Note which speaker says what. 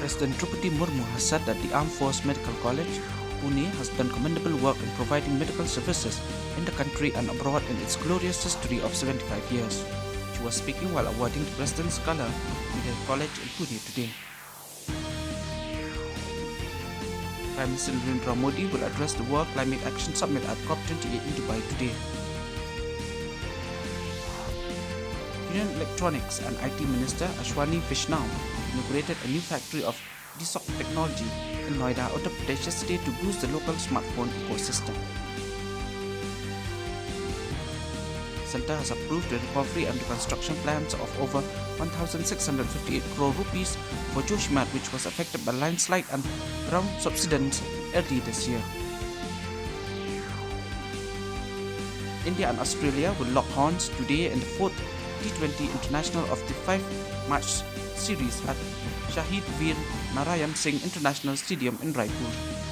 Speaker 1: President Draupadi Murmu has said that the Armed Force Medical College, Pune, has done commendable work in providing medical services in the country and abroad in its glorious history of 75 years. She was speaking while awarding the President's Scholar in the college in Pune today. Prime Minister Narendra Modi will address the World Climate Action Summit at COP28 in Dubai today. Union Electronics and IT Minister Ashwani Vaishnaw inaugurated a new factory of DSOC technology in Noida, Uttar Pradesh yesterday to boost the local smartphone ecosystem. The centre has approved the recovery and reconstruction plans of over 1,658 crore rupees for Joshimath, which was affected by landslide and ground subsidence early this year. India and Australia will lock horns today in the 4th T20 International of the 5-match series at Shahid Veer Narayan Singh International Stadium in Raipur.